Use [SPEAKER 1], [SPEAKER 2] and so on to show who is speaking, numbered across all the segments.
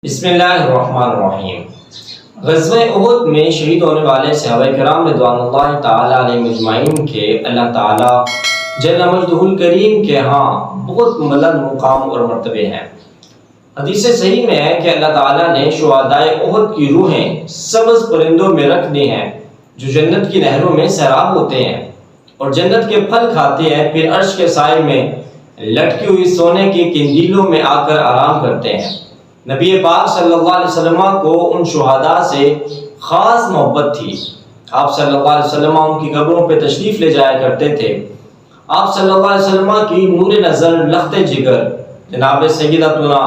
[SPEAKER 1] بسم اللہ الرحمن الرحیم۔ غزوہ احد میں شہید ہونے والے صحابہ کرام رضوان اللہ تعالی علیہم اجمعین کے اللہ تعالی جل مجدہ الکریم کے ہاں بہت بلند مقام اور مرتبے ہیں۔ حدیث صحیح میں ہے کہ اللہ تعالیٰ نے شہدائے احد کی روحیں سبز پرندوں میں رکھ دی ہیں جو جنت کی نہروں میں سیراب ہوتے ہیں اور جنت کے پھل کھاتے ہیں، پھر عرش کے سائے میں لٹکی ہوئی سونے کی قندیلوں میں آ کر آرام کرتے ہیں۔ نبی پاک صلی اللہ علیہ وسلم کو ان شہداء سے خاص محبت تھی۔ آپ صلی اللہ علیہ وسلم ان کی قبروں پہ تشریف لے جایا کرتے تھے۔ آپ صلی اللہ علیہ وسلم کی نور نظر لخت جگر جناب سیدتنا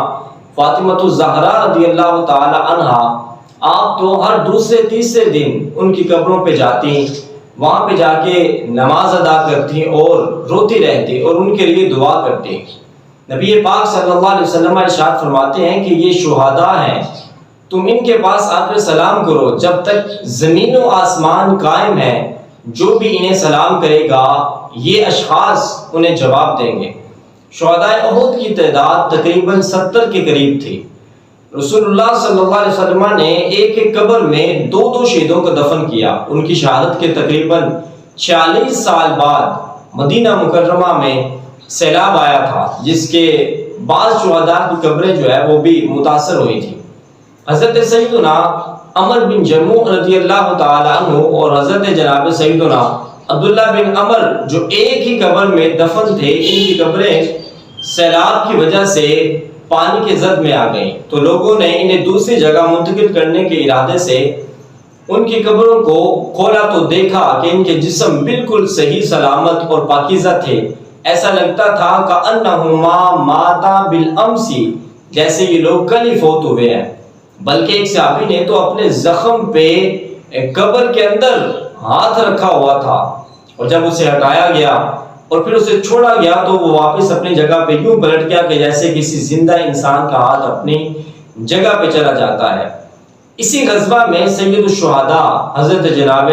[SPEAKER 1] فاطمۃ الزہرا رضی اللہ تعالی عنہا، آپ تو ہر دوسرے تیسرے دن ان کی قبروں پہ جاتی، وہاں پہ جا کے نماز ادا کرتی اور روتی رہتی اور ان کے لیے دعا کرتی۔ نبی پاک صلی اللہ علیہ وسلم ارشاد فرماتے ہیں کہ یہ شہداء ہیں، تم ان کے پاس آ کر سلام کرو، جب تک زمین و آسمان قائم ہے جو بھی انہیں سلام کرے گا یہ اشخاص انہیں جواب دیں گے۔ شہداء احد کی تعداد تقریباً 70 کے قریب تھی۔ رسول اللہ صلی اللہ علیہ وسلم نے ایک ایک قبر میں دو شہیدوں کو دفن کیا۔ ان کی شہادت کے تقریباً 46 سال بعد مدینہ مکرمہ میں سیلاب آیا تھا، جس کے بعض شہداء کی قبریں جو ہے وہ بھی متاثر ہوئی تھی۔ حضرت سیدنا عمر بن جموع رضی اللہ تعالی عنہ اور حضرت جناب سیدنا عبداللہ بن عمر جو ایک ہی قبر میں دفن تھے، ان کی قبریں سیلاب کی وجہ سے پانی کے زد میں آ گئیں، تو لوگوں نے انہیں دوسری جگہ منتقل کرنے کے ارادے سے ان کی قبروں کو کھولا تو دیکھا کہ ان کے جسم بالکل صحیح سلامت اور پاکیزہ تھے۔ ایسا لگتا تھا کأنہما ماتا بالامس، جیسے یہ لوگ کل ہی فوت ہوئے ہیں۔ بلکہ ایک صحابی نے تو اپنے زخم پہ قبر کے اندر ہاتھ رکھا ہوا تھا، اور جب اسے ہٹایا گیا اور پھر اسے چھوڑا گیا تو وہ واپس اپنی جگہ پہ یوں پلٹ گیا کہ جیسے کسی زندہ انسان کا ہاتھ اپنی جگہ پہ چلا جاتا ہے۔ اسی غزوہ میں سید الشہداء حضرت جناب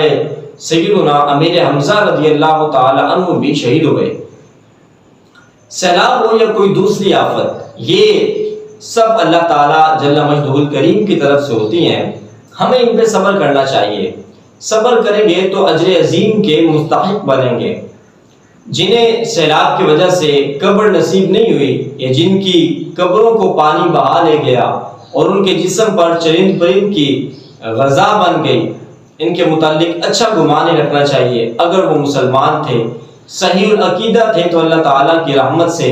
[SPEAKER 1] سیدنا امیر حمزہ رضی اللہ تعالی عنہ بھی شہید ہوئے۔ سیلاب ہو یا کوئی دوسری آفت، یہ سب اللہ تعالیٰ جل مجدہ الکریم کی طرف سے ہوتی ہیں۔ ہمیں ان پہ صبر کرنا چاہیے۔ صبر کریں گے تو اجر عظیم کے مستحق بنیں گے۔ جنہیں سیلاب کی وجہ سے قبر نصیب نہیں ہوئی یا جن کی قبروں کو پانی بہا لے گیا اور ان کے جسم پر چرند پرند کی غذا بن گئی، ان کے متعلق اچھا گمان رکھنا چاہیے۔ اگر وہ مسلمان تھے، صحیح العقیدہ تھے، تو اللہ تعالیٰ کی رحمت سے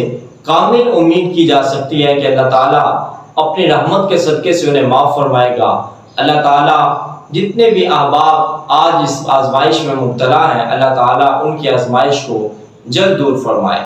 [SPEAKER 1] کامل امید کی جا سکتی ہے کہ اللہ تعالیٰ اپنی رحمت کے صدقے سے انہیں معاف فرمائے گا۔ اللہ تعالیٰ جتنے بھی احباب آج اس آزمائش میں مبتلا ہیں، اللہ تعالیٰ ان کی آزمائش کو جلد دور فرمائے۔